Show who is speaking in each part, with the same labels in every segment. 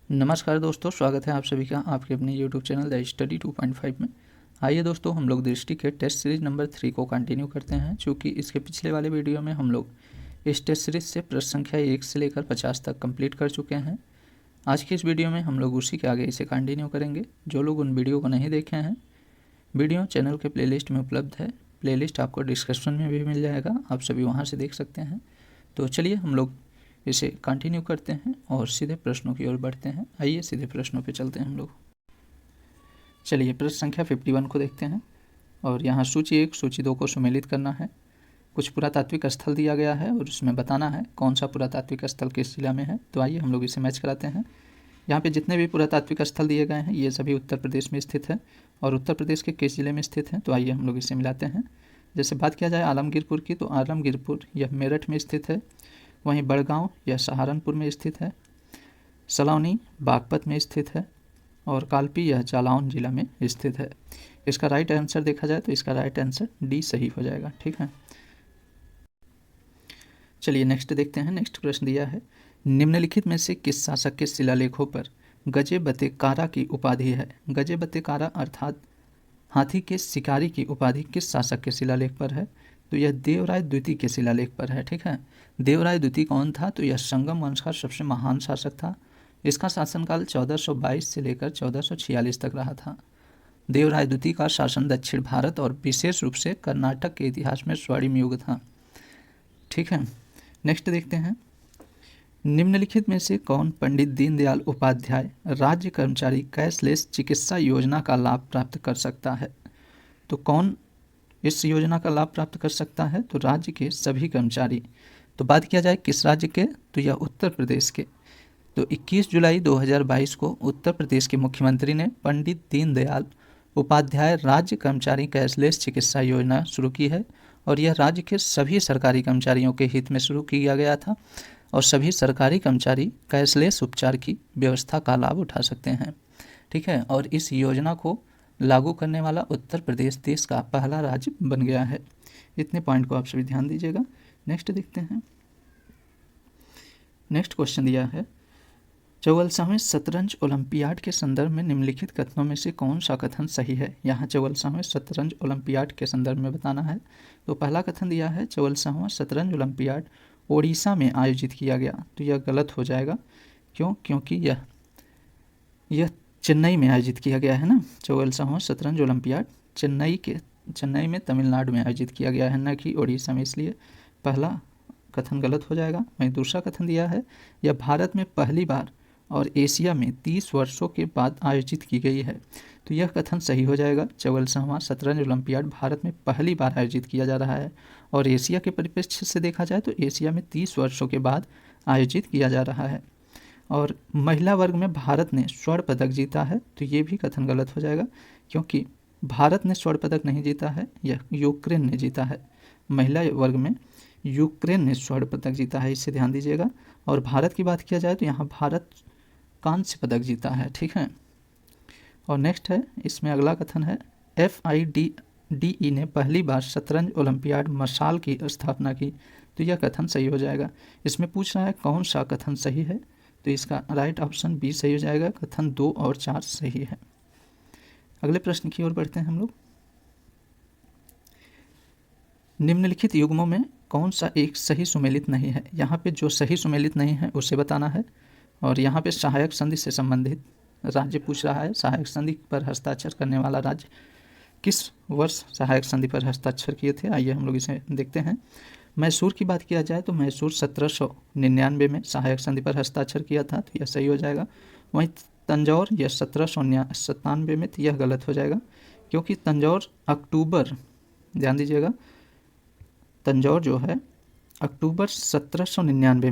Speaker 1: नमस्कार दोस्तों, स्वागत है आप सभी का आपके अपने YouTube चैनल द स्टडी 2.5 में। आइए दोस्तों, हम लोग दृष्टि के टेस्ट सीरीज नंबर 3 को कंटिन्यू करते हैं। चूँकि इसके पिछले वाले वीडियो में हम लोग इस टेस्ट सीरीज से प्रश्न संख्या 1 से लेकर 50 तक कंप्लीट कर चुके हैं। आज की इस वीडियो में हम लोग उसी के आगे इसे कंटिन्यू करेंगे। जो लोग उन वीडियो को नहीं देखे हैं, वीडियो चैनल के प्लेलिस्ट में उपलब्ध है। प्लेलिस्ट आपको डिस्क्रिप्शन में भी मिल जाएगा, आप सभी वहाँ से देख सकते हैं। तो चलिए हम लोग इसे कंटिन्यू करते हैं और सीधे प्रश्नों की ओर बढ़ते हैं। आइए सीधे प्रश्नों पे चलते हैं हम लोग। चलिए प्रश्न संख्या 51 को देखते हैं। और यहाँ सूची 1 सूची 2 को सुमेलित करना है। कुछ पुरातात्विक स्थल दिया गया है और उसमें बताना है कौन सा पुरातात्विक स्थल किस जिला में है। तो आइए हम लोग इसे मैच कराते हैं। यहाँ पे जितने भी पुरातात्विक स्थल दिए गए हैं ये सभी उत्तर प्रदेश में स्थित है और उत्तर प्रदेश के किस जिले में स्थित है। तो आइए हम लोग इसे मिलाते हैं। जैसे बात किया जाए आलमगीरपुर की, तो आलमगीरपुर यह मेरठ में स्थित है। वहीं बड़गांव यह सहारनपुर में स्थित है। सलौनी बागपत में स्थित है और कालपी यह जालौन जिला में स्थित है। इसका राइट आंसर देखा जाए तो इसका राइट आंसर डी सही हो जाएगा। ठीक है, चलिए नेक्स्ट देखते हैं। नेक्स्ट प्रश्न दिया है, निम्नलिखित में से किस शासक के शिलालेखों पर गजेबते कारा की उपाधि है। गजेबते कारा अर्थात हाथी के शिकारी की उपाधि किस शासक के शिलालेख पर है। तो यह देवराय द्वितीय के शिलालेख पर है। ठीक है, देवराय द्वितीय कौन था। तो यह संगम वंश का सबसे महान शासक था। इसका शासनकाल 1422 से लेकर 1446 तक रहा था। देवराय द्वितीय का शासन दक्षिण भारत और विशेष रूप से कर्नाटक के इतिहास में स्वर्णिम युग था। ठीक है, नेक्स्ट देखते हैं। निम्नलिखित में से कौन पंडित दीनदयाल उपाध्याय राज्य कर्मचारी कैशलेस चिकित्सा योजना का लाभ प्राप्त कर सकता है। तो कौन इस योजना का लाभ प्राप्त कर सकता है। तो राज्य के सभी कर्मचारी। तो बात किया जाए किस राज्य के, तो यह उत्तर प्रदेश के। तो 21 जुलाई 2022 को उत्तर प्रदेश के मुख्यमंत्री ने पंडित दीनदयाल उपाध्याय राज्य कर्मचारी कैशलेस चिकित्सा योजना शुरू की है और यह राज्य के सभी सरकारी कर्मचारियों के हित में शुरू किया गया था और सभी सरकारी कर्मचारी कैशलेस उपचार की व्यवस्था का लाभ उठा सकते हैं। ठीक है, और इस योजना को लागू करने वाला उत्तर प्रदेश देश का पहला राज्य बन गया है। इतने पॉइंट को आप सभी ध्यान दीजिएगा। नेक्स्ट देखते हैं। नेक्स्ट क्वेश्चन दिया है, 44वें शतरंज ओलंपियाड के संदर्भ में निम्नलिखित कथनों में से कौन सा कथन सही है। यहाँ 44वें शतरंज ओलंपियाड के संदर्भ में बताना है। तो पहला कथन दिया है 44वां शतरंज ओलंपियाड ओडिशा में आयोजित किया गया। तो यह गलत हो जाएगा। क्यों? क्योंकि यह चेन्नई में आयोजित किया गया है ना। 44वां शतरंज ओलंपियाड चेन्नई में तमिलनाडु में आयोजित किया गया है, न कि ओडिशा में, इसलिए पहला कथन गलत हो जाएगा। वहीं दूसरा कथन दिया है, यह भारत में पहली बार और एशिया में 30 वर्षों के बाद आयोजित की गई है। तो यह कथन सही हो जाएगा। 44वां शतरंज ओलंपियाड भारत में पहली बार आयोजित किया जा रहा है और एशिया के परिप्रेक्ष्य से देखा जाए तो एशिया में 30 वर्षों के बाद आयोजित किया जा रहा है। और महिला वर्ग में भारत ने स्वर्ण पदक जीता है। तो ये भी कथन गलत हो जाएगा, क्योंकि भारत ने स्वर्ण पदक नहीं जीता है, यह यूक्रेन ने जीता है। महिला वर्ग में यूक्रेन ने स्वर्ण पदक जीता है, इसे ध्यान दीजिएगा। और भारत की बात किया जाए तो यहाँ भारत कांस्य पदक जीता है। ठीक है, और नेक्स्ट है, इसमें अगला कथन है, FIDE ने पहली बार शतरंज ओलंपियाड मशाल की स्थापना की। तो यह कथन सही हो जाएगा। इसमें पूछ रहा है कौन सा कथन सही है, तो इसका राइट ऑप्शन बी सही हो जाएगा। कथन 2 और 4 सही है। अगले प्रश्न की ओर बढ़ते हैं हम लोग। निम्नलिखित युग्मों में कौन सा एक सही सुमेलित नहीं है। यहाँ पे जो सही सुमेलित नहीं है उसे बताना है। और यहाँ पे सहायक संधि से संबंधित राज्य पूछ रहा है। सहायक संधि पर हस्ताक्षर करने वाला राज्य किस वर्ष सहायक संधि पर हस्ताक्षर किए थे। आइए हम लोग इसे देखते हैं। मैसूर की बात किया जाए तो मैसूर 1799 में सहायक संधि पर हस्ताक्षर किया था, तो यह सही हो जाएगा। वहीं तंजौर यह 1797 में, तो यह गलत हो जाएगा, क्योंकि तंजौर अक्टूबर, ध्यान दीजिएगा, तंजौर जो है अक्टूबर 1799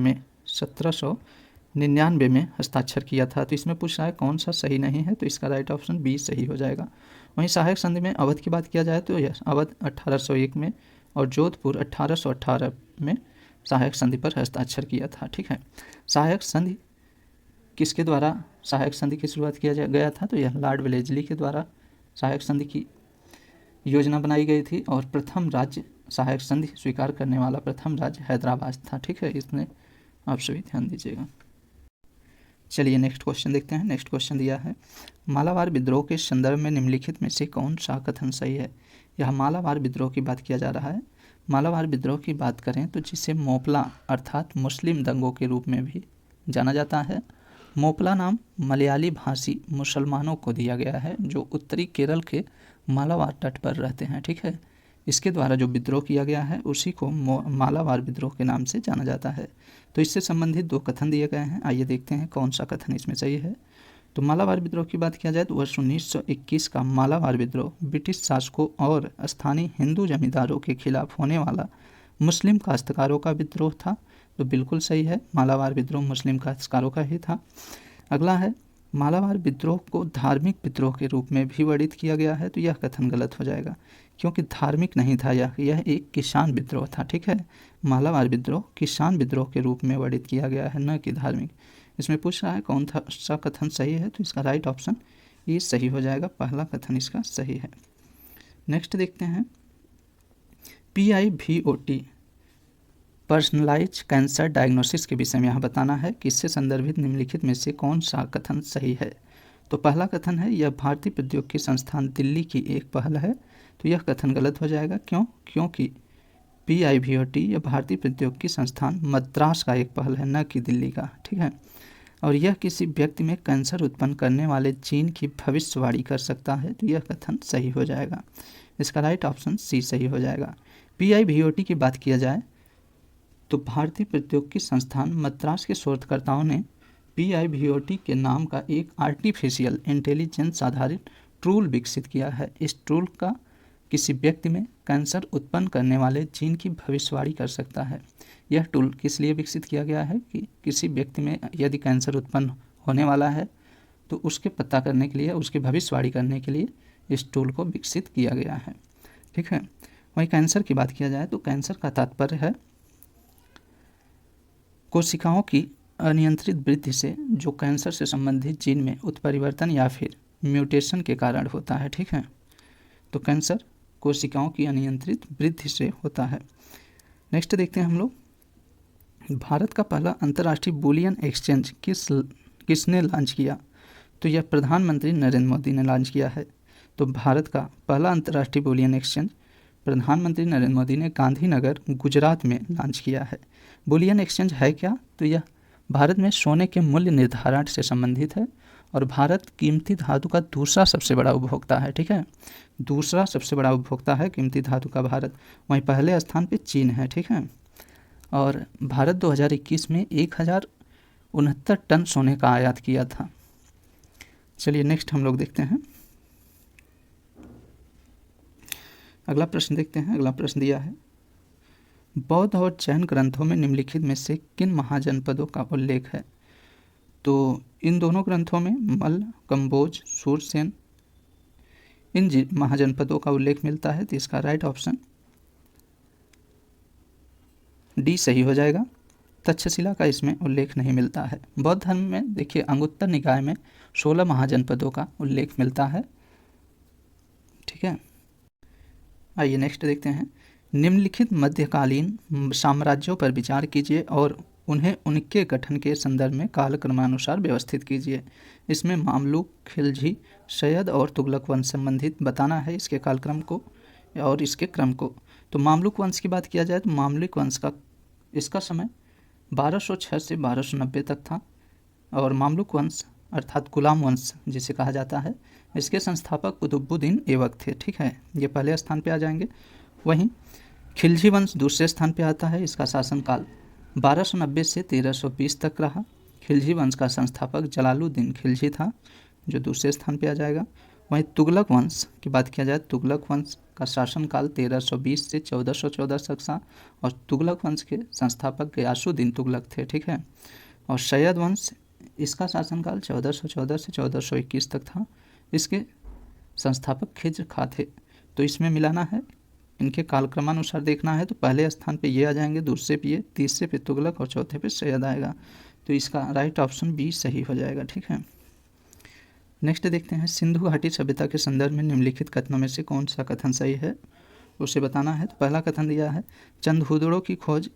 Speaker 1: में हस्ताक्षर किया था। तो इसमें पूछ रहा है कौन सा सही नहीं है, तो इसका राइट ऑप्शन बी सही हो जाएगा। वहीं सहायक संधि में अवध की बात किया जाए तो यह अवध 1801 में और जोधपुर 1818 में सहायक संधि पर हस्ताक्षर किया था। ठीक है, सहायक संधि किसके द्वारा सहायक संधि की शुरुआत किया गया था, तो यह लॉर्ड वेलेस्ली के द्वारा सहायक संधि की योजना बनाई गई थी और प्रथम राज्य सहायक संधि स्वीकार करने वाला प्रथम राज्य हैदराबाद था। ठीक है, इसमें आप सभी ध्यान दीजिएगा। चलिए नेक्स्ट क्वेश्चन देखते हैं। नेक्स्ट क्वेश्चन दिया है, मालाबार विद्रोह के संदर्भ में निम्नलिखित में से कौन सा कथन सही है। यह मालाबार विद्रोह की बात किया जा रहा है। मालाबार विद्रोह की बात करें तो जिसे मोपला अर्थात मुस्लिम दंगों के रूप में भी जाना जाता है। मोपला नाम मलयाली भाषी मुसलमानों को दिया गया है जो उत्तरी केरल के मालाबार तट पर रहते हैं। ठीक है, इसके द्वारा जो विद्रोह किया गया है उसी को मालाबार विद्रोह के नाम से जाना जाता है। तो इससे संबंधित दो कथन दिए गए हैं, आइए देखते हैं कौन सा कथन इसमें सही है। तो मालाबार विद्रोह की बात किया जाए तो वर्ष 1921 का मालाबार विद्रोह ब्रिटिश शासकों और स्थानीय हिंदू जमींदारों के खिलाफ होने वाला मुस्लिम काश्तकारों का विद्रोह था। तो बिल्कुल सही है, मालाबार विद्रोह मुस्लिम काश्तकारों का ही था। अगला है, मालाबार विद्रोह को धार्मिक विद्रोह के रूप में भी वर्णित किया गया है। तो यह कथन गलत हो जाएगा क्योंकि धार्मिक नहीं था, यह एक किसान विद्रोह था। ठीक है, मालाबार विद्रोह किसान विद्रोह के रूप में वर्णित किया गया है, न कि धार्मिक। इसमें पूछ रहा है कौन सा कथन सही है, तो इसका राइट ऑप्शन ये सही हो जाएगा, पहला कथन इसका सही है। नेक्स्ट देखते हैं, PIVOT पर्सनलाइज कैंसर डायग्नोसिस के विषय में यहाँ बताना है कि इससे संदर्भित निम्नलिखित में से कौन सा कथन सही है। तो पहला कथन है, यह भारतीय प्रौद्योगिकी संस्थान दिल्ली की एक पहल है। तो यह कथन गलत हो जाएगा, क्योंकि PIVOT यह भारतीय प्रौद्योगिकी संस्थान मद्रास का एक पहल है, न कि दिल्ली का। ठीक है, और यह किसी व्यक्ति में कैंसर उत्पन्न करने वाले जीन की भविष्यवाणी कर सकता है। तो यह कथन सही हो जाएगा, इसका राइट ऑप्शन सी सही हो जाएगा। PIVOT की बात किया जाए तो भारतीय प्रौद्योगिकी संस्थान मद्रास के शोधकर्ताओं ने PIVOT के नाम का एक आर्टिफिशियल इंटेलिजेंस आधारित टूल विकसित किया है। इस टूल का किसी व्यक्ति में कैंसर उत्पन्न करने वाले जीन की भविष्यवाणी कर सकता है। यह टूल किस लिए विकसित किया गया है कि किसी व्यक्ति में यदि कैंसर उत्पन्न होने वाला है तो उसके पता करने के लिए, उसकी भविष्यवाणी करने के लिए इस टूल को विकसित किया गया है। ठीक है, वहीं कैंसर की बात किया जाए तो कैंसर का तात्पर्य है कोशिकाओं की अनियंत्रित वृद्धि से जो कैंसर से संबंधित जीन में उत्परिवर्तन या फिर म्यूटेशन के कारण होता है। ठीक है, तो कैंसर कोशिकाओं की अनियंत्रित वृद्धि से होता है। नेक्स्ट देखते हैं हम लोग, भारत का पहला अंतर्राष्ट्रीय बुलियन एक्सचेंज किसने लॉन्च किया। तो यह प्रधानमंत्री नरेंद्र मोदी ने लॉन्च किया है। तो भारत का पहला अंतर्राष्ट्रीय बुलियन एक्सचेंज प्रधानमंत्री नरेंद्र मोदी ने गांधीनगर गुजरात में लॉन्च किया है। बुलियन एक्सचेंज है क्या, तो यह भारत में सोने के मूल्य निर्धारण से संबंधित है और भारत कीमती धातु का दूसरा सबसे बड़ा उपभोक्ता है। ठीक है, दूसरा सबसे बड़ा उपभोक्ता है कीमती धातु का भारत, वहीं पहले स्थान पे चीन है। ठीक है, और भारत 2021 में 1069 टन सोने का आयात किया था। चलिए नेक्स्ट हम लोग देखते हैं, अगला प्रश्न देखते हैं। अगला प्रश्न दिया है, बौद्ध और जैन ग्रंथों में निम्नलिखित में से किन महाजनपदों का उल्लेख है। तो इन दोनों ग्रंथों में मल्ल, कंबोज, सूरसेन इन महाजनपदों का उल्लेख मिलता है। तो इसका राइट ऑप्शन डी सही हो जाएगा, तक्षशिला का इसमें उल्लेख नहीं मिलता है। बौद्ध धर्म में देखिए अंगुत्तर निकाय में 16 महाजनपदों का उल्लेख मिलता है। ठीक है, आइए नेक्स्ट देखते हैं, निम्नलिखित मध्यकालीन साम्राज्यों पर विचार कीजिए और उन्हें उनके गठन के संदर्भ में कालक्रमानुसार व्यवस्थित कीजिए। इसमें मामलुक, खिलजी, सैयद और तुगलक वंश संबंधित बताना है, इसके कालक्रम को और इसके क्रम को। तो मामलुक वंश की बात किया जाए तो मामलुक वंश का इसका समय 1206 से 1290 तक था और मामलुक वंश अर्थात गुलाम वंश जिसे कहा जाता है, इसके संस्थापक कुतुबुद्दीन ऐबक थे। ठीक है, ये पहले स्थान पे आ जाएंगे। वहीं खिलजी वंश दूसरे स्थान पे आता है, इसका शासनकाल 1290 से 1320 तक रहा। खिलजी वंश का संस्थापक जलालुद्दीन खिलजी था जो दूसरे स्थान पे आ जाएगा। वहीं तुगलक वंश की बात किया जाए, तुगलक वंश का शासनकाल 1320 से 1414 तक था और तुगलक वंश के संस्थापक गयासुद्दीन तुगलक थे। ठीक है, और सैयद वंश इसका शासनकाल 1414 से 1421 तक था, इसके संस्थापक खिज्र खां थे। तो इसमें मिलाना है, इनके कालक्रमानुसार देखना है तो पहले स्थान पे ये आ जाएंगे, दूसरे पे ये, तीसरे पे तुगलक और चौथे पे सैयद आएगा। तो इसका राइट ऑप्शन बी सही हो जाएगा। ठीक है, नेक्स्ट देखते हैं, सिंधु घाटी सभ्यता के संदर्भ में निम्नलिखित कथनों में से कौन सा कथन सही है, उसे बताना है। तो पहला कथन दिया है, चंदहुदड़ों की खोज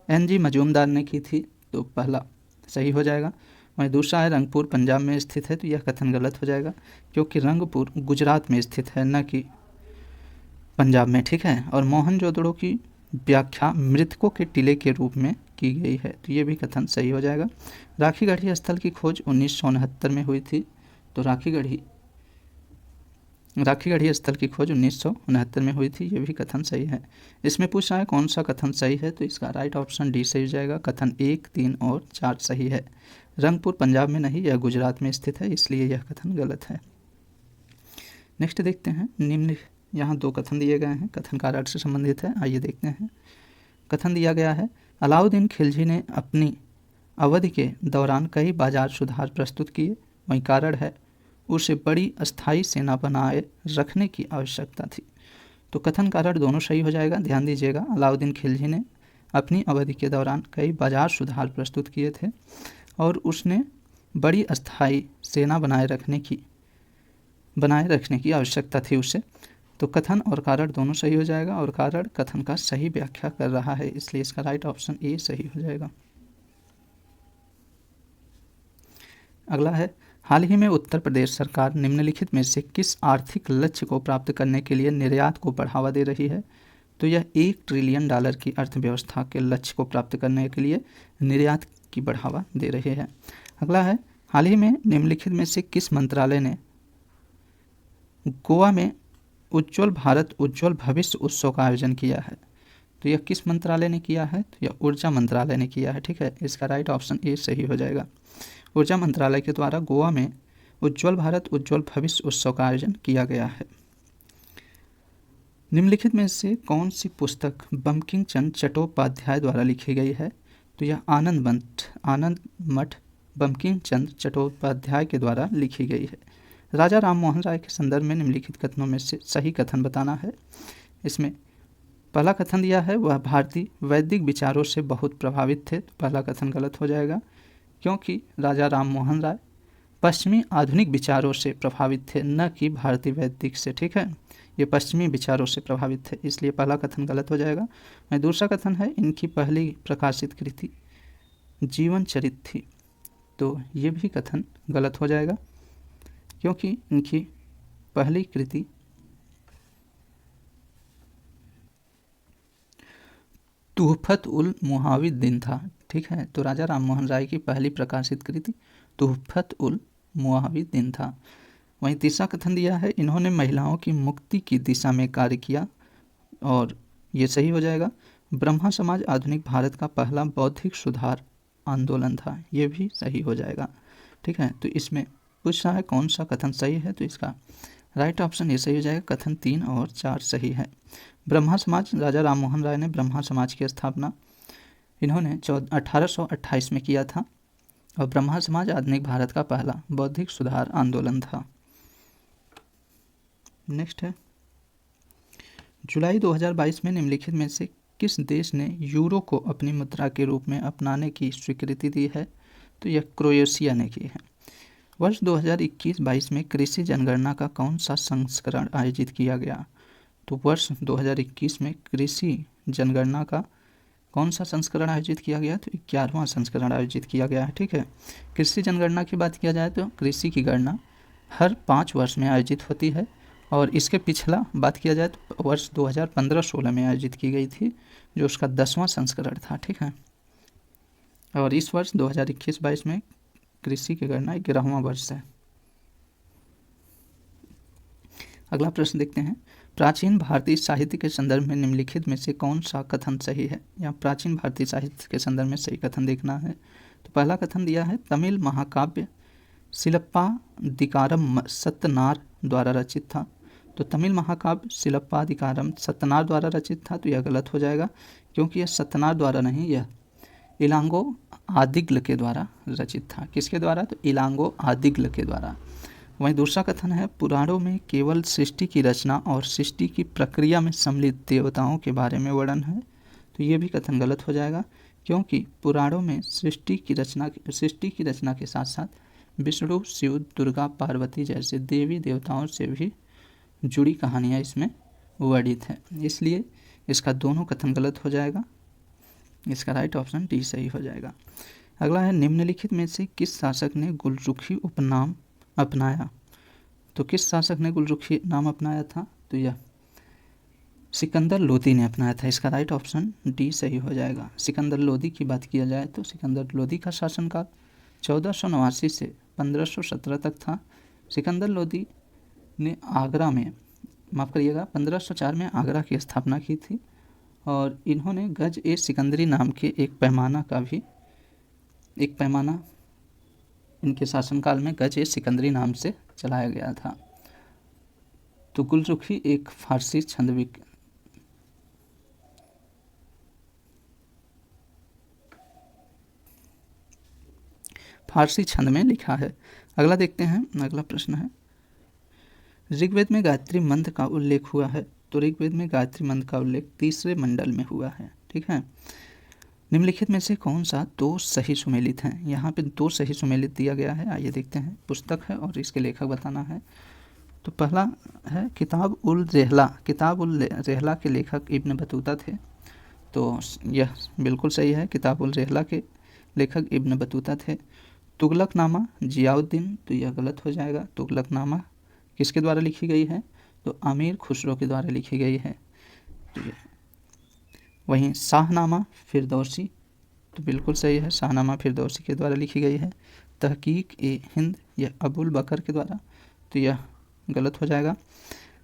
Speaker 1: NG मजूमदार ने की थी। तो पहला सही हो जाएगा। वहीं दूसरा है रंगपुर पंजाब में स्थित है, तो यह कथन गलत हो जाएगा क्योंकि रंगपुर गुजरात में स्थित है, न कि पंजाब में, ठीक है। और मोहनजोदड़ो की व्याख्या मृतकों के टिले के रूप में की गई है, तो ये भी कथन सही हो जाएगा। राखीगढ़ी स्थल की खोज 1969 में हुई थी, तो राखीगढ़ी स्थल की खोज 1969 में हुई थी, ये भी कथन सही है। इसमें पूछा है कौन सा कथन सही है, तो इसका राइट ऑप्शन डी सही हो जाएगा। कथन 1, 3 और 4 सही है। रंगपुर पंजाब में नहीं, यह गुजरात में स्थित है, इसलिए यह कथन गलत है। नेक्स्ट देखते हैं, निम्न यहाँ 2 कथन दिए गए हैं, कथन का अर्थ से संबंधित है, आइए देखते हैं। कथन दिया गया है, अलाउद्दीन खिलजी ने अपनी अवधि के दौरान कई बाजार सुधार प्रस्तुत किए, वहीं कारण है उसे बड़ी अस्थायी सेना बनाए रखने की आवश्यकता थी। तो कथन कारण दोनों सही हो जाएगा। ध्यान दीजिएगा, अलाउद्दीन खिलजी ने अपनी अवधि के दौरान कई बाजार सुधार प्रस्तुत किए थे और उसने बड़ी अस्थायी सेना बनाए रखने की आवश्यकता थी उसे। तो कथन और कारण दोनों सही हो जाएगा और कारण कथन का सही व्याख्या कर रहा है, इसलिए इसका राइट ऑप्शन ए सही हो जाएगा। अगला है, हाल ही में उत्तर प्रदेश सरकार निम्नलिखित में से किस आर्थिक लक्ष्य को प्राप्त करने के लिए निर्यात को बढ़ावा दे रही है? तो यह $1 ट्रिलियन की अर्थव्यवस्था के लक्ष्य को प्राप्त करने के लिए निर्यात की बढ़ावा दे रही है। अगला है, हाल ही में निम्नलिखित में से किस मंत्रालय ने गोवा में उज्ज्वल भारत उज्ज्वल भविष्य उत्सव का आयोजन किया है? तो यह किस मंत्रालय ने किया है? तो यह ऊर्जा मंत्रालय ने किया है, ठीक है। इसका राइट ऑप्शन ए सही हो जाएगा। ऊर्जा मंत्रालय के द्वारा गोवा में उज्ज्वल भारत उज्ज्वल भविष्य उत्सव का आयोजन किया गया है। निम्नलिखित में से कौन सी पुस्तक बंकिम चंद्र चट्टोपाध्याय द्वारा लिखी गई है? तो यह आनंद मठ बंकिम चंद्र चट्टोपाध्याय के द्वारा लिखी गई है। राजा राम मोहन राय के संदर्भ में निम्नलिखित कथनों में से सही कथन बताना है। इसमें पहला कथन दिया है, वह भारतीय वैदिक विचारों से बहुत प्रभावित थे, तो पहला कथन गलत हो जाएगा क्योंकि राजा राम मोहन राय पश्चिमी आधुनिक विचारों से प्रभावित थे, न कि भारतीय वैदिक से, ठीक है। ये पश्चिमी विचारों से प्रभावित थे, इसलिए पहला कथन गलत हो जाएगा। वहीं दूसरा कथन है, इनकी पहली प्रकाशित कृति जीवन चरित थी, तो ये भी कथन गलत हो जाएगा क्योंकि इनकी पहली कृति तुहफत उल मुहाविद्दीन था, ठीक है। तो राजा राम मोहन राय की पहली प्रकाशित कृति तुहफत उल मुहाविद्दीन था। वहीं तीसरा कथन दिया है, इन्होंने महिलाओं की मुक्ति की दिशा में कार्य किया, और ये सही हो जाएगा। ब्रह्मा समाज आधुनिक भारत का पहला बौद्धिक सुधार आंदोलन था, ये भी सही हो जाएगा, ठीक है। तो इसमें पूछ रहा है कौन सा कथन सही है, तो इसका राइट ऑप्शन ये सही हो जाएगा। कथन 3 और 4 सही है। ब्रह्मा समाज, राजा राम मोहन राय ने ब्रह्मा समाज की स्थापना इन्होंने 1828 में किया था और ब्रह्मा समाज आधुनिक भारत का पहला बौद्धिक सुधार आंदोलन था। नेक्स्ट है, जुलाई 2022 में निम्नलिखित में से किस देश ने यूरो को अपनी मुद्रा के रूप में अपनाने की स्वीकृति दी है? तो यह क्रोएशिया ने की है। वर्ष 2021-22 में कृषि जनगणना का कौन सा संस्करण आयोजित किया गया? तो वर्ष 2021 में कृषि जनगणना का कौन सा संस्करण आयोजित किया गया? तो 11वां संस्करण आयोजित किया गया है, ठीक है। कृषि जनगणना की बात किया जाए तो कृषि की गणना हर 5 वर्ष में आयोजित होती है और इसके पिछला बात किया जाए तो वर्ष 2015-16 में आयोजित की गई थी, जो उसका 10वां संस्करण था, ठीक है। और इस वर्ष 2021-22 में कृषि की गणना 11वां वर्ष है। अगला प्रश्न देखते हैं, प्राचीन भारतीय साहित्य के संदर्भ में निम्नलिखित में से कौन सा कथन सही है? या प्राचीन भारतीय साहित्य के संदर्भ में सही कथन देखना है। तो पहला कथन दिया है, तमिल महाकाव्य सिलप्पादिकारम सत्तनार द्वारा रचित था। तो तमिल महाकाव्य सिलप्पादिकारम सत्तनार द्वारा रचित था, तो यह गलत हो जाएगा क्योंकि यह सत्तनार द्वारा नहीं, यह इलांगो आदिग्ल के द्वारा रचित था। किसके द्वारा? तो इलांगो आदिग्ल के द्वारा। वहीं दूसरा कथन है, पुराणों में केवल सृष्टि की रचना और सृष्टि की प्रक्रिया में सम्मिलित देवताओं के बारे में वर्णन है, तो ये भी कथन गलत हो जाएगा क्योंकि पुराणों में सृष्टि की रचना के साथ साथ विष्णु, शिव, दुर्गा, पार्वती जैसे देवी देवताओं से भी जुड़ी कहानियाँ इसमें वर्णित हैं, इसलिए इसका दोनों कथन गलत हो जाएगा। इसका राइट ऑप्शन डी सही हो जाएगा। अगला है निम्नलिखित में से किस शासक ने गुलरुखी उपनाम अपनाया। तो किस शासक ने गुलरुखी नाम अपनाया था, तो यह सिकंदर लोदी ने अपनाया था। इसका राइट ऑप्शन डी सही हो जाएगा। सिकंदर लोदी की बात किया जाए तो सिकंदर लोदी का शासनकाल 1489 से 1517 तक था। सिकंदर लोदी ने आगरा में, माफ़ करिएगा, 1504 में आगरा की स्थापना की थी और इन्होंने गज ए सिकंदरी नाम के एक पैमाना इनके शासनकाल में गज ए सिकंदरी नाम से चलाया गया था। तो गुलरुखी एक फारसी छंद में लिखा है। अगला देखते हैं, अगला प्रश्न है ऋग्वेद में गायत्री मंत्र का उल्लेख हुआ है। तो ऋग्वेद में गायत्री मंत्र का उल्लेख 3रे मंडल में हुआ है। ठीक है, निम्नलिखित में से कौन सा 2 सही सुमेलित हैं। यहाँ पे 2 सही सुमेलित दिया गया है। आइए देखते हैं, पुस्तक है और इसके लेखक बताना है। तो पहला है किताब उल रेहला। किताब उल रेहला के लेखक इब्न बतूता थे, तो यह बिल्कुल सही है। किताब उल रेहला के लेखक इब्न बतूता थे। तुगलकनामा जियाउद्दीन, तो यह गलत हो जाएगा। तुगलकनामा किसके द्वारा लिखी गई है, तो अमीर खुसरो के द्वारा लिखी गई है। तो वहीं शाहनामा फिरदौसी, तो बिल्कुल सही है, शाहनामा फिरदौसी के द्वारा लिखी गई है। तहकीक ए हिंद, यह अबुल बकर के द्वारा, तो यह गलत हो जाएगा।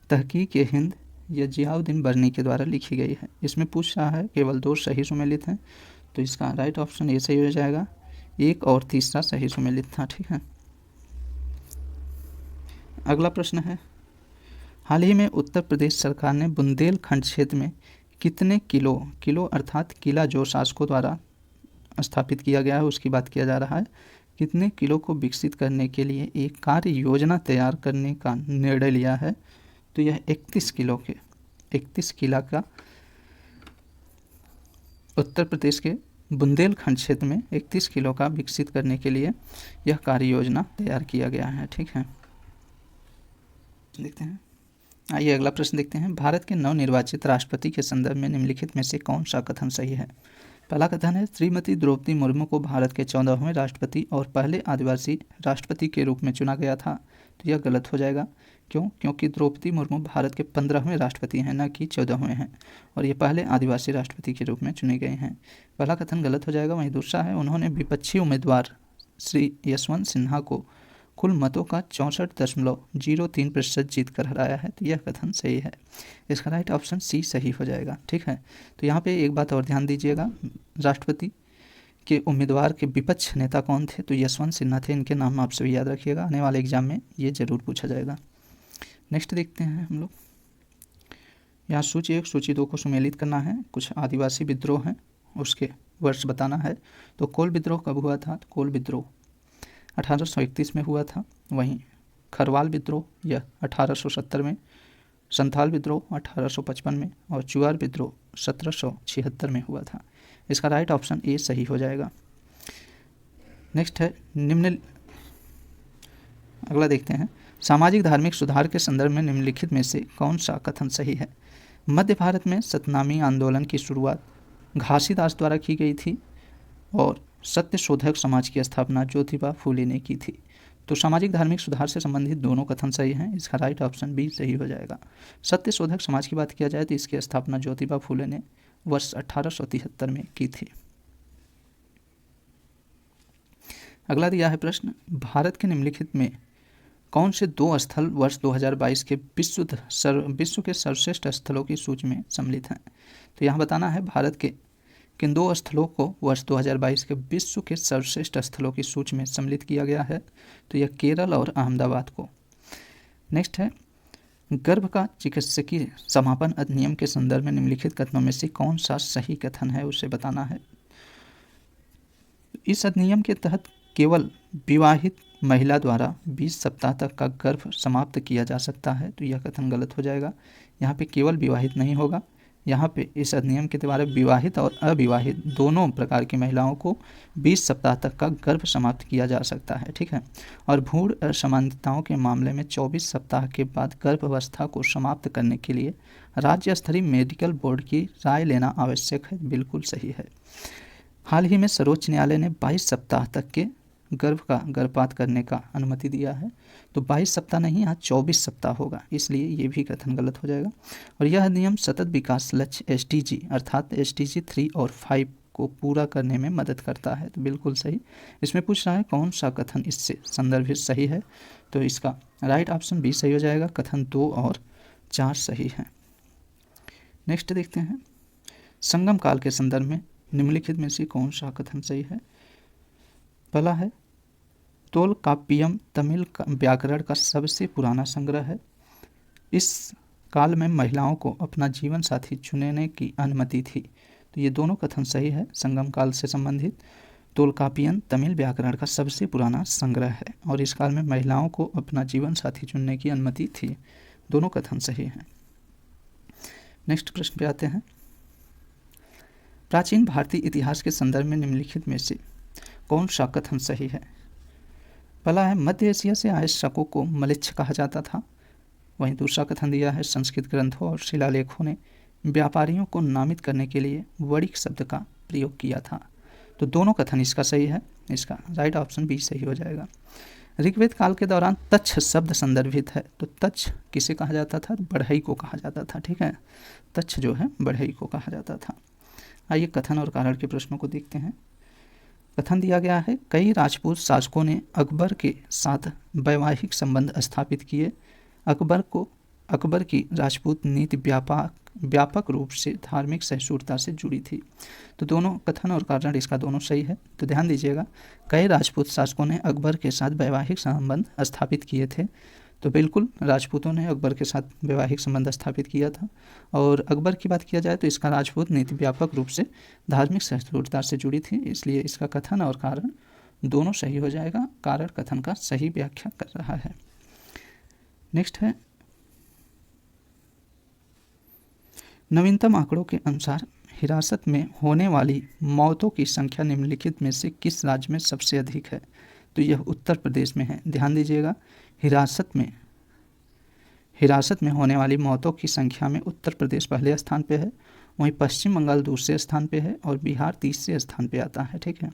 Speaker 1: तहकीक ए हिंद यह जियाउद्दीन बर्नी के द्वारा लिखी गई है। इसमें पूछ रहा है केवल 2 सही सुमेलित हैं, तो इसका राइट ऑप्शन ये सही हो जाएगा। 1 और 3रा सही सुमेलित था। ठीक है, अगला प्रश्न है हाल ही में उत्तर प्रदेश सरकार ने बुंदेलखंड क्षेत्र में कितने किलो अर्थात किला जो शासकों द्वारा स्थापित किया गया है उसकी बात किया जा रहा है, कितने किलो को विकसित करने के लिए एक कार्य योजना तैयार करने का निर्णय लिया है। तो यह 31 किला का उत्तर प्रदेश के बुंदेलखंड क्षेत्र में 31 किलो का विकसित करने के लिए यह कार्य योजना तैयार किया गया है। ठीक है, देखते हैं, आइए अगला प्रश्न देखते हैं। भारत के नवनिर्वाचित राष्ट्रपति के संदर्भ में निम्नलिखित में से कौन सा कथन सही है। पहला कथन है श्रीमती द्रौपदी मुर्मू को भारत के 14वें राष्ट्रपति और पहले आदिवासी राष्ट्रपति के रूप में चुना गया था। तो यह गलत हो जाएगा। क्यों? क्योंकि द्रौपदी मुर्मू भारत के 15वें राष्ट्रपति हैं, न कि 14वें हैं, और ये पहले आदिवासी राष्ट्रपति के रूप में चुने गए हैं। पहला कथन गलत हो जाएगा। वहीं दूसरा है उन्होंने विपक्षी उम्मीदवार श्री यशवंत सिन्हा को कुल मतों का 64.03% जीत कर हराया है। तो यह कथन सही है। इसका राइट ऑप्शन सी सही हो जाएगा। ठीक है, तो यहाँ पे एक बात और ध्यान दीजिएगा, राष्ट्रपति के उम्मीदवार के विपक्ष नेता कौन थे, तो यशवंत सिन्हा थे। इनके नाम आप सभी याद रखिएगा, आने वाले एग्जाम में ये जरूर पूछा जाएगा। नेक्स्ट देखते हैं हम लोग, यहाँ सूची 1 सूची 2 को सुमेलित करना है। कुछ आदिवासी विद्रोह हैं, उसके वर्ष बताना है। तो कोल विद्रोह कब हुआ था, तो कोल विद्रोह 1831 में हुआ था। वहीं खरवाल विद्रोह यह 1870 में, संथाल विद्रोह 1855 में और चुआर विद्रोह 1776 में हुआ था। इसका राइट ऑप्शन ए सही हो जाएगा। नेक्स्ट है अगला देखते हैं, सामाजिक धार्मिक सुधार के संदर्भ में निम्नलिखित में से कौन सा कथन सही है। मध्य भारत में सतनामी आंदोलन की शुरुआत घासीदास द्वारा की गई थी और सत्य शोधक समाज की स्थापना ज्योतिबा फूले ने की थी। तो सामाजिक धार्मिक सुधार से संबंधित दोनों कथन सही हैं। इसका राइट ऑप्शन बी सही हो जाएगा। सत्य शोधक समाज की बात किया जाए तो इसकी स्थापना ज्योतिबा फूले ने वर्ष 1873 में की थी। अगला दिया है प्रश्न, भारत के निम्नलिखित में कौन से 2 स्थल वर्ष 2022 के विश्व के सर्वश्रेष्ठ स्थलों की सूची में सम्मिलित हैं। तो यहाँ बताना है भारत के किन 2 स्थलों को वर्ष 2022 के विश्व के सर्वश्रेष्ठ स्थलों की सूची में सम्मिलित किया गया है। तो यह केरल और अहमदाबाद को। नेक्स्ट है, गर्भ का चिकित्सकीय समापन अधिनियम के संदर्भ में निम्नलिखित कथनों में से कौन सा सही कथन है, उसे बताना है। इस अधिनियम के तहत केवल विवाहित महिला द्वारा 20 सप्ताह तक का गर्भ समाप्त किया जा सकता है। तो यह कथन गलत हो जाएगा। यहाँ पे केवल विवाहित नहीं होगा, यहाँ पे इस अधिनियम के द्वारा विवाहित और अविवाहित दोनों प्रकार की महिलाओं को 20 सप्ताह तक का गर्भ समाप्त किया जा सकता है। ठीक है, और भ्रूण असमानताओं के मामले में 24 सप्ताह के बाद गर्भावस्था को समाप्त करने के लिए राज्य स्तरीय मेडिकल बोर्ड की राय लेना आवश्यक है। बिल्कुल सही है। हाल ही में सर्वोच्च न्यायालय ने 22 सप्ताह तक के गर्भपात करने का अनुमति दिया है। तो 22 सप्ताह नहीं, यहाँ 24 सप्ताह होगा, इसलिए ये भी कथन गलत हो जाएगा। और यह नियम सतत विकास लक्ष्य SDG अर्थात SDG 3 और 5 को पूरा करने में मदद करता है। तो बिल्कुल सही। इसमें पूछ रहा है कौन सा कथन इससे संदर्भित सही है, तो इसका राइट ऑप्शन बी सही हो जाएगा। कथन 2 और 4 सही है। नेक्स्ट देखते हैं, संगम काल के संदर्भ में निम्नलिखित में से कौन सा कथन सही है। पहला है तोलकाप्पियम तमिल व्याकरण का सबसे पुराना संग्रह है। इस काल में महिलाओं को अपना जीवन साथी चुनने की अनुमति थी। तो ये दोनों कथन सही है। संगम काल से संबंधित तोलकाप्पियम तमिल व्याकरण का सबसे पुराना संग्रह है और इस काल में महिलाओं को अपना जीवन साथी चुनने की अनुमति थी। दोनों कथन सही हैं। नेक्स्ट प्रश्न पे आते हैं, प्राचीन भारतीय इतिहास के संदर्भ में निम्नलिखित में से कौन सा कथन सही है। पहला है मध्य एशिया से आए शकों को मलेच्छ कहा जाता था। वहीं दूसरा कथन दिया है संस्कृत ग्रंथों और शिलालेखों ने व्यापारियों को नामित करने के लिए वणिक शब्द का प्रयोग किया था। तो दोनों कथन इसका सही है। इसका राइट ऑप्शन बी सही हो जाएगा। ऋग्वेद काल के दौरान तच्छ शब्द संदर्भित है। तो तच्छ किसे कहा जाता था, बढ़ई को कहा जाता था। ठीक है, तच्छ जो है बढ़ई को कहा जाता था। आइए कथन और कारण के प्रश्नों को देखते हैं। कथन दिया गया है कई राजपूत शासकों ने अकबर के साथ वैवाहिक संबंध स्थापित किए। अकबर की राजपूत नीति व्यापक रूप से धार्मिक सहिष्णुता से जुड़ी थी। तो दोनों कथन और कारण इसका दोनों सही है। तो ध्यान दीजिएगा, कई राजपूत शासकों ने अकबर के साथ वैवाहिक संबंध स्थापित किए थे। तो बिल्कुल राजपूतों ने अकबर के साथ वैवाहिक संबंध स्थापित किया था। और अकबर की बात किया जाए तो इसका राजपूत नीति व्यापक रूप से धार्मिक सहिष्णुता से जुड़ी थी, इसलिए इसका कथन और कारण दोनों सही हो जाएगा। कारण कथन का सही व्याख्या कर रहा है। नेक्स्ट है, नवीनतम आंकड़ों के अनुसार हिरासत में होने वाली मौतों की संख्या निम्नलिखित में से किस राज्य में सबसे अधिक है। तो यह उत्तर प्रदेश में है। ध्यान दीजिएगा, हिरासत में होने वाली मौतों की संख्या में उत्तर प्रदेश पहले स्थान पे है, वहीं पश्चिम बंगाल दूसरे स्थान पे है और बिहार तीसरे स्थान पे आता है। ठीक है,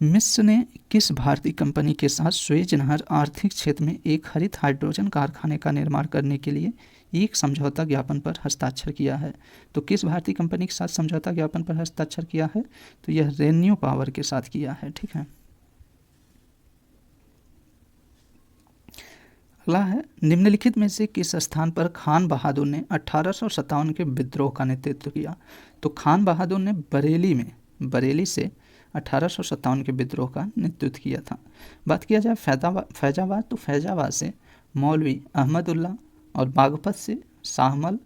Speaker 1: मिस्र ने किस भारतीय कंपनी के साथ स्वेज नहर आर्थिक क्षेत्र में एक हरित हाइड्रोजन कारखाने का निर्माण करने के लिए एक समझौता ज्ञापन पर हस्ताक्षर किया है। तो किस भारतीय कंपनी के साथ समझौता ज्ञापन पर हस्ताक्षर किया है, तो यह रेन्यू पावर के साथ किया है। ठीक है, अगला है, निम्नलिखित में से किस स्थान पर खान बहादुर ने 1857 के विद्रोह का नेतृत्व किया। तो खान बहादुर ने बरेली से 1857 के विद्रोह का नेतृत्व किया था। बात किया जाए फैजाबाद तो फैजाबाद से मौलवी अहमदुल्ला और बागपत से शाहमल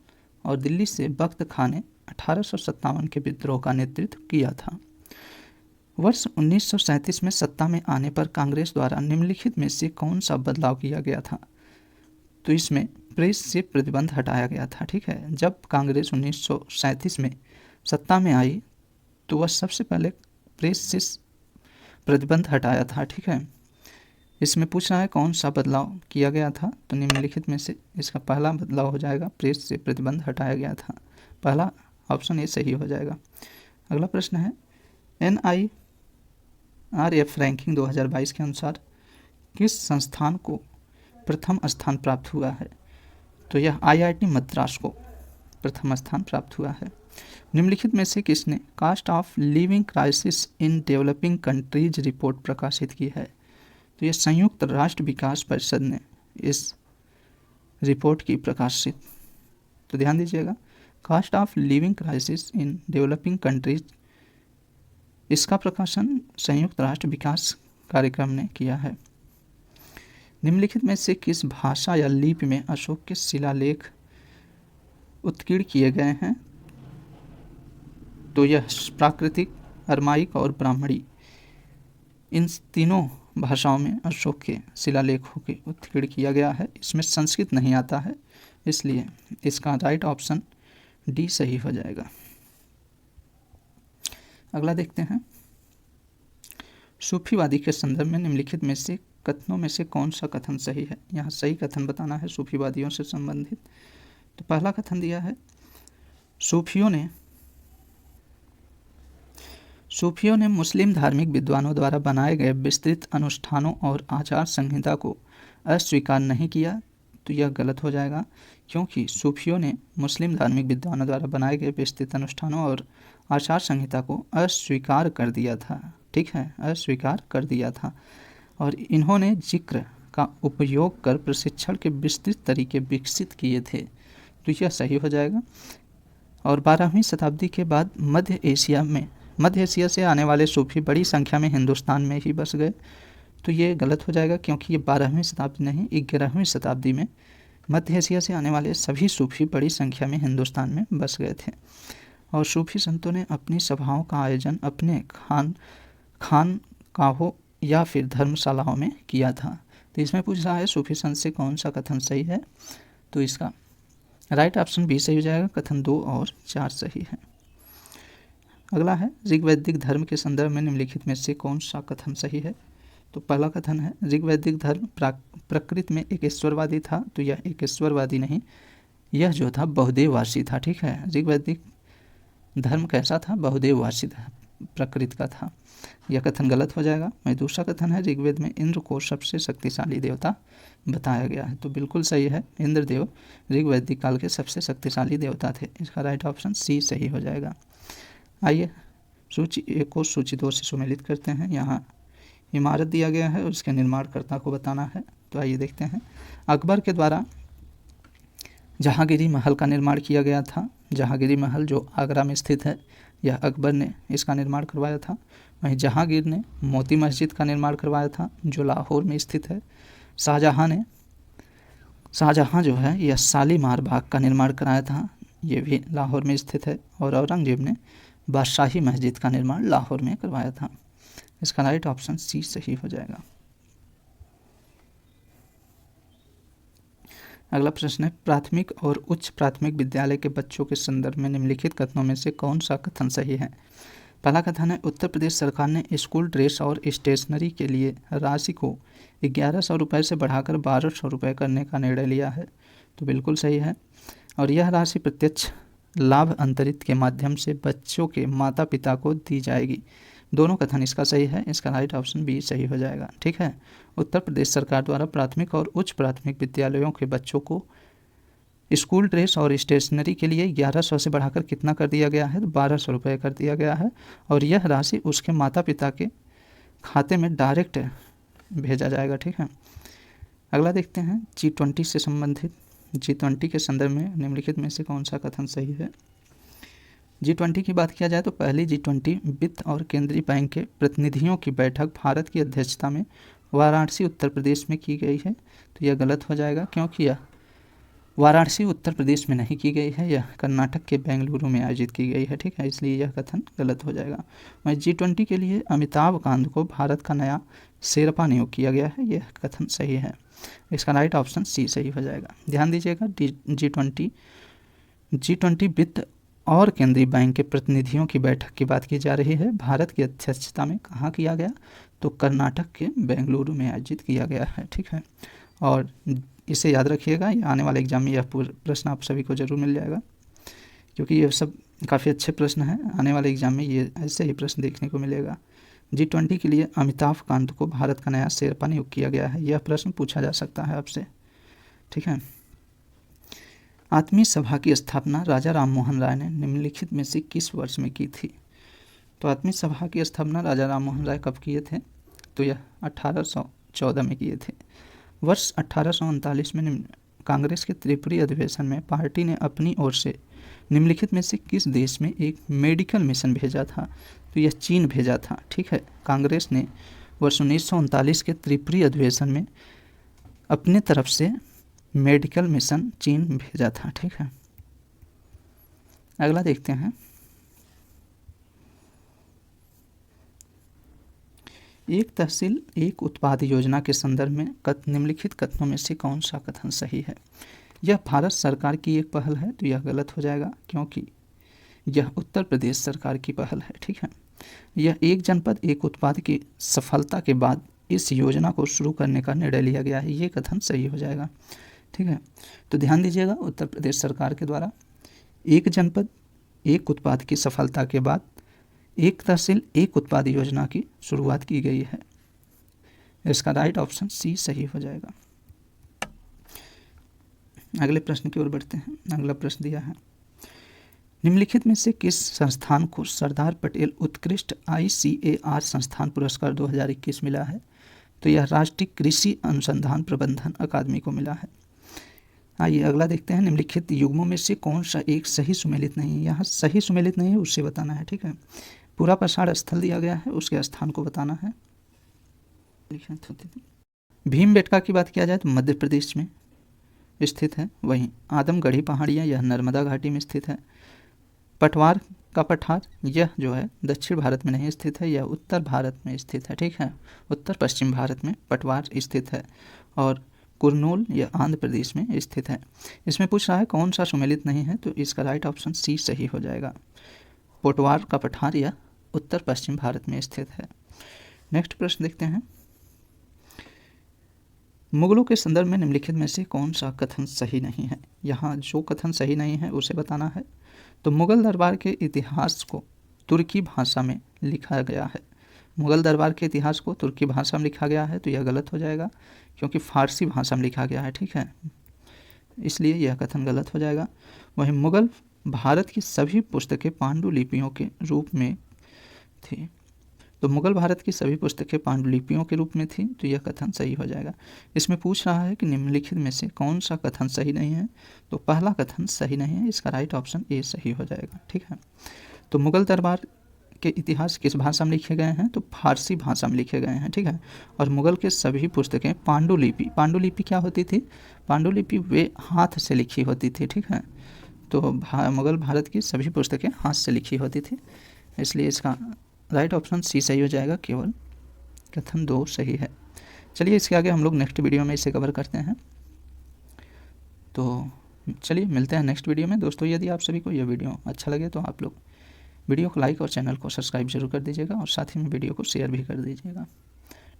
Speaker 1: और दिल्ली से बख्त खान ने 1857 के विद्रोह का नेतृत्व किया था। वर्ष 1937 में सत्ता में आने पर कांग्रेस द्वारा निम्नलिखित में से कौन सा बदलाव किया गया था। तो इसमें प्रेस से प्रतिबंध हटाया गया था। ठीक है, जब कांग्रेस 1937 में सत्ता में आई तो वह सबसे पहले प्रेस से प्रतिबंध हटाया था। ठीक है, इसमें पूछ रहा है कौन सा बदलाव किया गया था। तो निम्नलिखित में से इसका पहला बदलाव हो जाएगा, प्रेस से प्रतिबंध हटाया गया था। पहला ऑप्शन ये सही हो जाएगा। अगला प्रश्न है, NIRF रैंकिंग 2022 के अनुसार किस संस्थान को प्रथम स्थान प्राप्त हुआ है। तो यह IIT मद्रास को प्रथम स्थान प्राप्त हुआ है। निम्नलिखित में से किसने cost of living crisis in developing countries report प्रकाशित की है। तो यह संयुक्त राष्ट्र विकास परिषद ने इस रिपोर्ट की प्रकाशित। तो ध्यान दीजिएगा, cost of living crisis in developing countries, इसका प्रकाशन संयुक्त राष्ट्र विकास कार्यक्रम ने किया है। निम्नलिखित में से किस भाषा या लिपि में अशोक के शिलालेख उत्कीर्ण किए गए हैं। तो यह प्राकृतिक, अरमाइक और ब्राह्मणी, इन तीनों भाषाओं में अशोक के शिलालेखों के उत्कीर्ण किया गया है। इसमें संस्कृत नहीं आता है, इसलिए इसका राइट ऑप्शन डी सही हो जाएगा। अगला देखते हैं, सूफीवादी के संदर्भ में निम्नलिखित में से कथनों में से कौन सा कथन सही है। यहाँ सही कथन बताना है सूफीवादियों से संबंधित। तो पहला कथन दिया है, सूफियों ने मुस्लिम धार्मिक विद्वानों द्वारा बनाए गए विस्तृत अनुष्ठानों और आचार संहिता को अस्वीकार नहीं किया, तो यह गलत हो जाएगा, क्योंकि सूफियों ने मुस्लिम धार्मिक विद्वानों द्वारा बनाए गए विस्तृत अनुष्ठानों और आचार संहिता को अस्वीकार कर दिया था। ठीक है, अस्वीकार कर दिया था। और इन्होंने जिक्र का उपयोग कर प्रशिक्षण के विस्तृत तरीके विकसित किए थे, तो यह सही हो जाएगा। और 12वीं शताब्दी के बाद मध्य एशिया से आने वाले सूफी बड़ी संख्या में हिंदुस्तान में ही बस गए, तो ये गलत हो जाएगा, क्योंकि ये 12वीं शताब्दी नहीं 11वीं शताब्दी में मध्य एशिया से आने वाले सभी सूफी बड़ी संख्या में हिंदुस्तान में बस गए थे। और सूफी संतों ने अपनी सभाओं का आयोजन अपने खानकाहों या फिर धर्मशालाओं में किया था। तो इसमें पूछ रहा है सूफी संत से कौन सा कथन सही है, तो इसका राइट ऑप्शन बी सही हो जाएगा, कथन 2 और 4 सही है। अगला है ऋग्वैदिक धर्म के संदर्भ में निम्नलिखित में से कौन सा कथन सही है। तो पहला कथन है ऋग्वैदिक धर्म प्रकृति में एक ईश्वरवादी था, तो यह एक ईश्वरवादी नहीं, यह जो था बहुदेववासी था। ठीक है, ऋग्वैदिक धर्म कैसा था, बहुदेववासी था, प्रकृति का था, यह कथन गलत हो जाएगा। वहीं दूसरा कथन है ऋग्वेद में इंद्र को सबसे शक्तिशाली देवता बताया गया है, तो बिल्कुल सही है, इंद्रदेव ऋग्वैदिक काल के सबसे शक्तिशाली देवता थे, इसका राइट ऑप्शन सी सही हो जाएगा। आइए सूची 1 को सूची 2 से सुमेलित करते हैं। यहाँ इमारत दिया गया है और उसके निर्माणकर्ता को बताना है, तो आइए देखते हैं। अकबर के द्वारा जहांगीरी महल का निर्माण किया गया था। जहांगीरी महल जो आगरा में स्थित है, यह अकबर ने इसका निर्माण करवाया था। वहीं जहांगीर ने मोती मस्जिद का निर्माण करवाया था, जो लाहौर में स्थित है। शाहजहाँ जो है यह शालीमार बाग का निर्माण कराया था, ये भी लाहौर में स्थित है। और औरंगजेब ने बादशाही मस्जिद का निर्माण लाहौर में करवाया था, इसका राइट ऑप्शन सी सही हो जाएगा। अगला प्रश्न है प्राथमिक और उच्च प्राथमिक विद्यालय के बच्चों के संदर्भ में निम्नलिखित कथनों में से कौन सा कथन सही है। पहला कथन है उत्तर प्रदेश सरकार ने स्कूल ड्रेस और स्टेशनरी के लिए राशि को 1100 रुपये से बढ़ाकर 1200 रुपये करने का निर्णय लिया है, तो बिल्कुल सही है। और यह राशि प्रत्यक्ष लाभ अंतरित के माध्यम से बच्चों के माता पिता को दी जाएगी, दोनों कथन इसका सही है, इसका राइट ऑप्शन बी सही हो जाएगा। ठीक है, उत्तर प्रदेश सरकार द्वारा प्राथमिक और उच्च प्राथमिक विद्यालयों के बच्चों को स्कूल ड्रेस और स्टेशनरी के लिए 1100 से बढ़ाकर कितना कर दिया गया है, तो 1200 रुपये कर दिया गया है। और यह राशि उसके माता पिता के खाते में डायरेक्ट भेजा जाएगा। ठीक है, अगला देखते हैं G20 से संबंधित। G20 के संदर्भ में निम्नलिखित में से कौन सा कथन सही है। G20 की बात किया जाए तो पहली G20 वित्त और केंद्रीय बैंक के प्रतिनिधियों की बैठक भारत की अध्यक्षता में वाराणसी उत्तर प्रदेश में की गई है, तो यह गलत हो जाएगा, क्योंकि यह वाराणसी उत्तर प्रदेश में नहीं की गई है, यह कर्नाटक के बेंगलुरु में आयोजित की गई है। ठीक है, इसलिए यह कथन गलत हो जाएगा। वहीं G20 के लिए अमिताभ कांत को भारत का नया शेरपा नियुक्त किया गया है, यह कथन सही है, इसका राइट ऑप्शन सी सही हो जाएगा। ध्यान दीजिएगा G20 वित्त और केंद्रीय बैंक के प्रतिनिधियों की बैठक की बात की जा रही है, भारत की अध्यक्षता में कहाँ किया गया, तो कर्नाटक के बेंगलुरु में आयोजित किया गया है। ठीक है, और इसे याद रखिएगा, ये आने वाले एग्जाम में यह प्रश्न आप सभी को जरूर मिल जाएगा, क्योंकि ये सब काफ़ी अच्छे प्रश्न हैं, आने वाले एग्जाम में ये ऐसे ही प्रश्न देखने को मिलेगा। G20 के लिए अमिताभ कांत को भारत का नया शेरपा नियुक्त किया गया है, यह प्रश्न पूछा जा सकता है आपसे। ठीक है, आत्मीय सभा की स्थापना राजा राम मोहन राय ने निम्नलिखित में से किस वर्ष में की थी। तो आत्मीय सभा की स्थापना राजा राम मोहन राय कब किए थे, तो यह 1814 में किए थे। वर्ष 1839 में कांग्रेस के त्रिपुरी अधिवेशन में पार्टी ने अपनी ओर से निम्नलिखित में से किस देश में एक मेडिकल मिशन भेजा था, तो यह चीन भेजा था। ठीक है, कांग्रेस ने वर्ष 1939 के त्रिपुरी अधिवेशन में अपने तरफ से मेडिकल मिशन चीन भेजा था। ठीक है, अगला देखते हैं। एक तहसील एक उत्पाद योजना के संदर्भ में निम्नलिखित कथनों में से कौन सा कथन सही है। यह भारत सरकार की एक पहल है, तो यह गलत हो जाएगा, क्योंकि यह उत्तर प्रदेश सरकार की पहल है। ठीक है, यह एक जनपद एक उत्पाद की सफलता के बाद इस योजना को शुरू करने का निर्णय लिया गया है, ये कथन सही हो जाएगा। ठीक है, तो ध्यान दीजिएगा, उत्तर प्रदेश सरकार के द्वारा एक जनपद एक उत्पाद की सफलता के बाद एक तहसील एक उत्पाद योजना की शुरुआत की गई है। इसका राइट ऑप्शन सी सही हो जाएगा। अगले प्रश्न की ओर बढ़ते हैं। अगला प्रश्न दिया है, निम्नलिखित में से किस संस्थान को सरदार पटेल उत्कृष्ट ICAR संस्थान पुरस्कार 2021 मिला है? तो यह राष्ट्रीय कृषि अनुसंधान प्रबंधन अकादमी को मिला है। आइए अगला देखते हैं, निम्नलिखित युग्मों में से कौन सा एक सही सुमेलित नहीं है? यहाँ सही सुमेलित नहीं है उससे बताना है, ठीक है। पूरा प्रसार स्थल दिया गया है, उसके स्थान को बताना है। भीमबेटका की बात किया जाए तो मध्य प्रदेश में स्थित है। वहीं आदमगढ़ी पहाड़ियाँ यह नर्मदा घाटी में स्थित है। पटवार का पठार यह जो है दक्षिण भारत में नहीं स्थित है, यह उत्तर भारत में स्थित है, ठीक है। उत्तर पश्चिम भारत में पटवार स्थित है। और कुरनूल यह आंध्र प्रदेश में स्थित है। इसमें पूछ रहा है कौन सा सुमेलित नहीं है, तो इसका राइट ऑप्शन सी सही हो जाएगा। पोटवार का पठार यह उत्तर पश्चिम भारत में स्थित है। नेक्स्ट प्रश्न देखते हैं, मुगलों के संदर्भ में निम्नलिखित में से कौन सा कथन सही नहीं है? यहाँ जो कथन सही नहीं है उसे बताना है। तो मुगल दरबार के इतिहास को तुर्की भाषा में लिखा गया है। मुगल दरबार के इतिहास को तुर्की भाषा में लिखा गया है, तो यह गलत हो जाएगा क्योंकि फारसी भाषा में लिखा गया है, ठीक है, इसलिए यह कथन गलत हो जाएगा। वहीं मुगल भारत की सभी पुस्तकें पांडुलिपियों के रूप में थी। तो मुगल भारत की सभी पुस्तकें पांडुलिपियों के रूप में थी, तो यह कथन सही हो जाएगा। इसमें पूछ रहा है कि निम्नलिखित में से कौन सा कथन सही नहीं है, तो पहला कथन सही नहीं है, इसका राइट ऑप्शन ए सही हो जाएगा, ठीक है। तो मुगल दरबार के इतिहास किस भाषा में लिखे गए हैं? तो फारसी भाषा में लिखे गए हैं, ठीक है। और मुगल के सभी पुस्तकें पांडुलिपि क्या होती थी? पांडुलिपि वे हाथ से लिखी होती थी, ठीक है। तो मुगल भारत की सभी पुस्तकें हाथ से लिखी होती थी, इसलिए इसका राइट ऑप्शन सी सही हो जाएगा। केवल कथन 2 सही है। चलिए इसके आगे हम लोग नेक्स्ट वीडियो में इसे कवर करते हैं। तो चलिए मिलते हैं नेक्स्ट वीडियो में। दोस्तों यदि आप सभी को यह वीडियो अच्छा लगे तो आप लोग वीडियो को लाइक और चैनल को सब्सक्राइब जरूर कर दीजिएगा और साथ ही में वीडियो को शेयर भी कर दीजिएगा।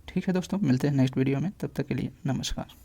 Speaker 1: ठीक है दोस्तों, मिलते हैं नेक्स्ट वीडियो में, तब तक के लिए नमस्कार।